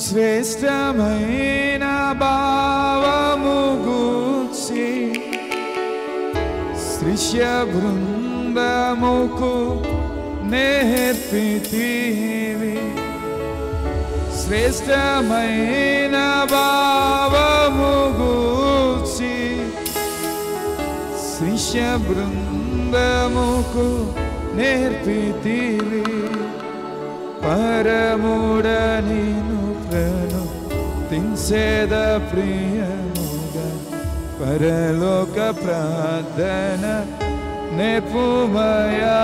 శ్రేష్టమైన భావము గూర్చి శిష్య బృందముకు నేర్పితివి. శ్రేష్టమైన భావము గూర్చి శిష్య బృందముకు నేర్పితివి. పరముడ నిన్ను ప్రణుతించేద ప్రియముగా పరలోక ప్రార్థన నేర్పుమయా.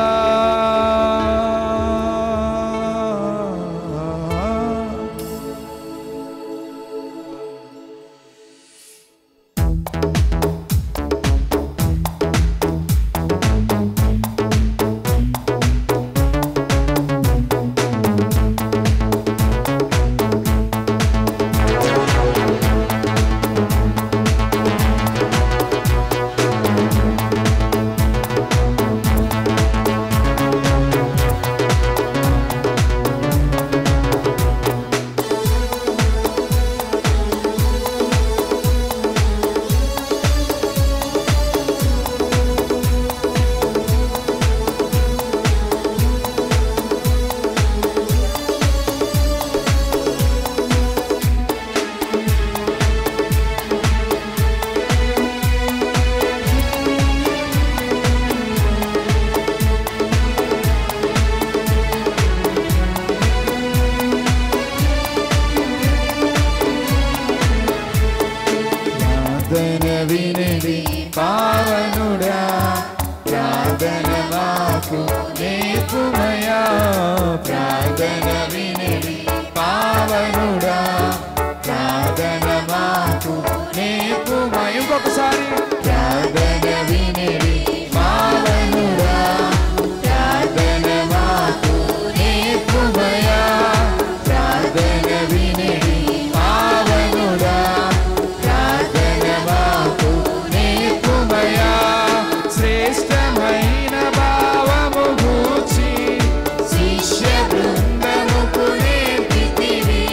పావనుడా ప్రార్థన మాకు నేర్పుమయా. ప్రార్థన వినడి పావనుడా ప్రార్థన మాకు నేర్పుమయా. ఇంకొకసారి ప్రార్థన వినడి పావనుడా ప్రార్థన మాకు నేర్పుమయా. ప్రార్థన వినడి పావనుడా ప్రార్థన మాకు నేర్పుమయా. శ్రేష్టమైన భావము గూర్చి శిష్య బృందముకు నేర్పితివి.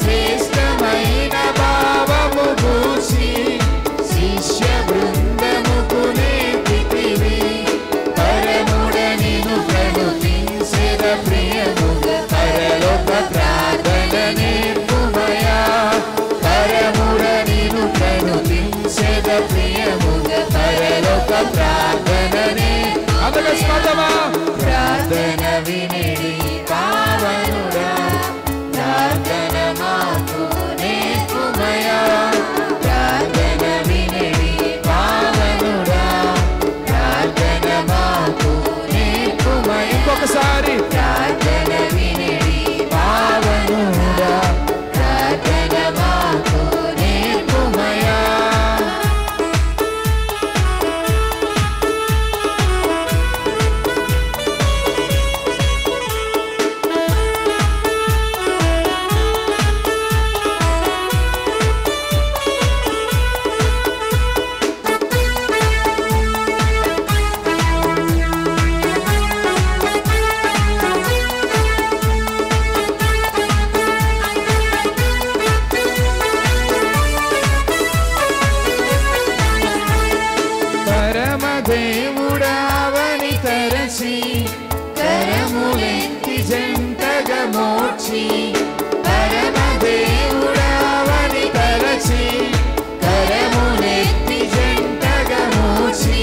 శ్రేష్టమైన భావము గూర్చి శిష్య బృందముకు నేర్పితివి. పరముడ నిన్ను ప్రణుతించెద ప్రియముగా పరలోక ప్రార్థన నేర్పుమయా. పరముడ నిన్ను ప్రణుతించెద ప్రియముగా పరలోక ప్రార్థననే అదగస్మతమా. ప్రార్థన వినడి పావనుడా ప్రార్థన మాకు నేర్పుమయా. ప్రార్థన వినడి పావనుడా ప్రార్థన మాకు నేర్పుమయా. ఇంకొకసారి ప్రార్థన వినడి పావనుడా ప్రార్థన మాకు నేర్పుమయా. పరమదేవుడావని తరచి కరములెత్తి జంటగా మోర్చి. పరమదేవుడావని తరచి కరములెత్తి జంటగా మోర్చి.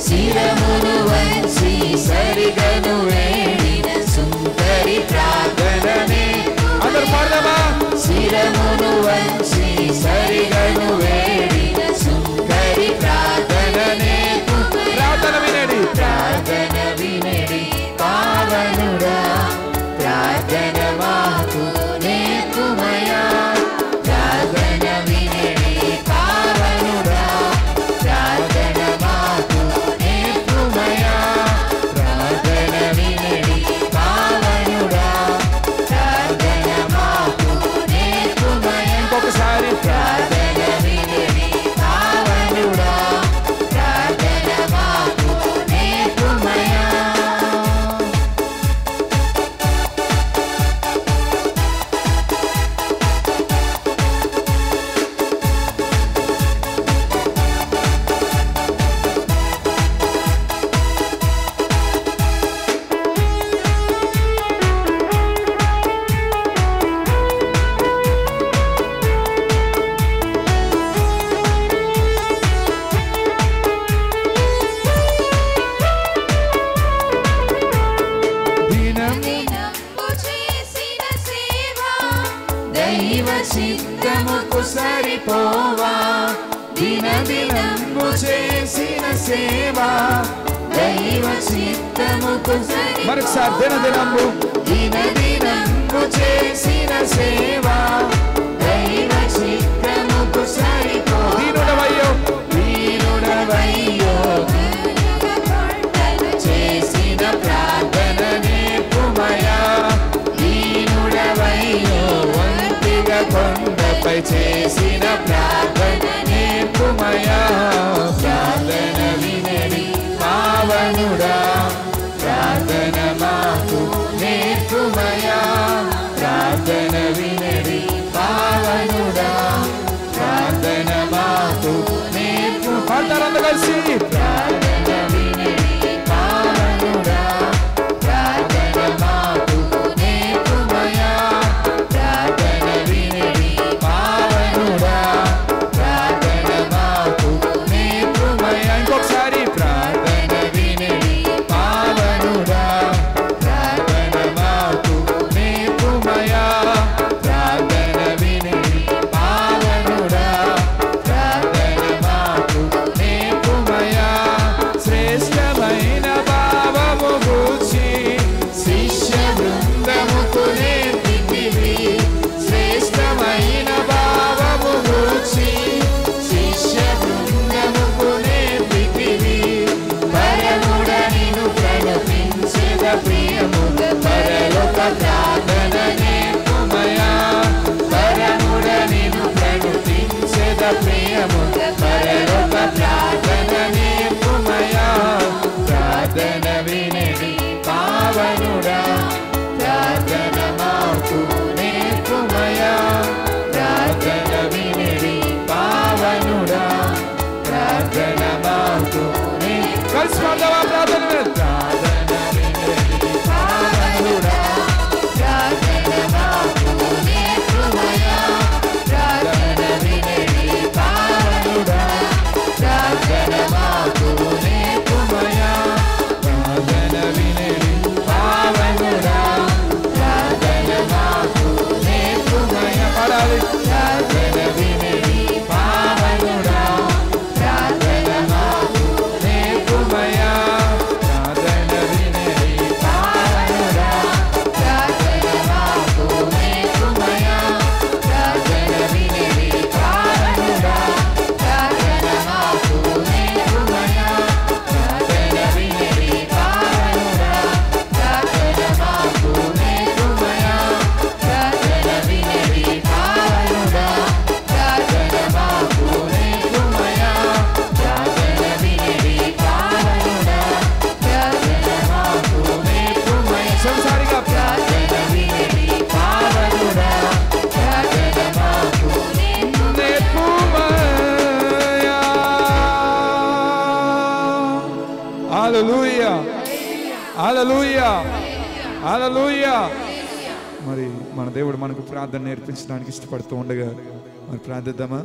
శిరమును వంచి సరిగను వేడిన సుందరి ప్రార్థననే. అందరూ పాడదామా. శిరమును వంచి సరిగను వేడిన సుందరి ప్రార్థననే. ప్రార్థన వినడి ప్రార్థన వినడి పావనుడా ప్రార్థన మాకు సరిపోవా దినదినంబు చేసిన సేవ దైవ చిత్తముకు మరొకసారి దినదినంబు చేసిన సేవ దైవ చిత్తముకు సరిపోవా దీనుడవయ్యో చేసిన ప్రార్థన నేర్పుమయా దీనుడవయ్యో వంతిగా కొండపై చేసిన ప్రార్థన నేర్పుమయా ప్రార్థన వినడి పావనుడా ప్రార్థన మాకు నేర్పుమయా ప్రార్థన వినడి పావనుడా ప్రార్థన మాకు నేర్పు పాడతారు కలిసి ప్రార్థన వినడి పావనుడా ప్రార్థన మాకు నేర్పుమయా ప్రార్థన వినడి పావనుడా ప్రార్థన మాకు నేర్పుమయా ఇంకొకసారి ప్రార్థన వినడి పావనుడా ప్రార్థన మాకు నేర్పుమయా ప్రార్థన వినడి పావనుడా ప్రార్థన మాకు నేర్పుమయా శ్రేష్టమైన భావము గూర్చి శిష్య బృందముకు నేర్పితివి శ్రేష్టమైన భావము గూర్చి శిష్య బృందముకు నేర్పితివి పరముడ నిన్ను ప్రణపించెద ప్రియము పరలోక ప్రార్థన నేర్పుమయా పరముడ నిన్ను ప్రణపించెద ప్రియము పరలోక ప్రార్థన నేర్పుమయా ప్రార్థన వినడి పావనుడా ప్రార్థన మాకు నేర్పుమయా ప్రార్థన వినడి పావనుడా ప్రార్థన మాకు కలిసి పాడదామా ప్రార్థన ప్రార్థన వినడి పావనుడా ప్రార్థన మాకు నేర్పుమయా ప్రార్థన వినడి పావనుడా ప్రార్థన మాకు నేర్పుమయా ప్రార్థన వినడి పావనుడా ప్రార్థన మాకు నేర్పుమయా పాడాలి ప్రార్థన వినడి పావనుడా ప్రార్థన మాకు నేర్పుమయా ప్రార్థన వినడి పావనుడా ప్రార్థన మాకు నేర్పుమయా ప్రార్థన వినడి పావనుడా ప్రార్థన మాకు నేర్పుమయా ప్రార్థన వినడి పావనుడా ప్రార్థన మాకు నేర్పుమయా ప్రార్థన వినడి పావనుడా ప్రార్థన మాకు నేర్పుమయా ప్రార్థన వినడి పావనుడా ప్రార్థన మాకు నేర్పుమయా సంసారిగా ప్రార్థన వినడి పావనుడా ప్రార్థన మాకు నేర్పుమయా హల్లెలూయా హల్లెలూయా హల్లెలూయా మరి మన దేవుడు మనకు ప్రార్థన నేర్పించడానికి ఇష్టపడుతూ ఉండగా మరి ప్రార్థిద్దామా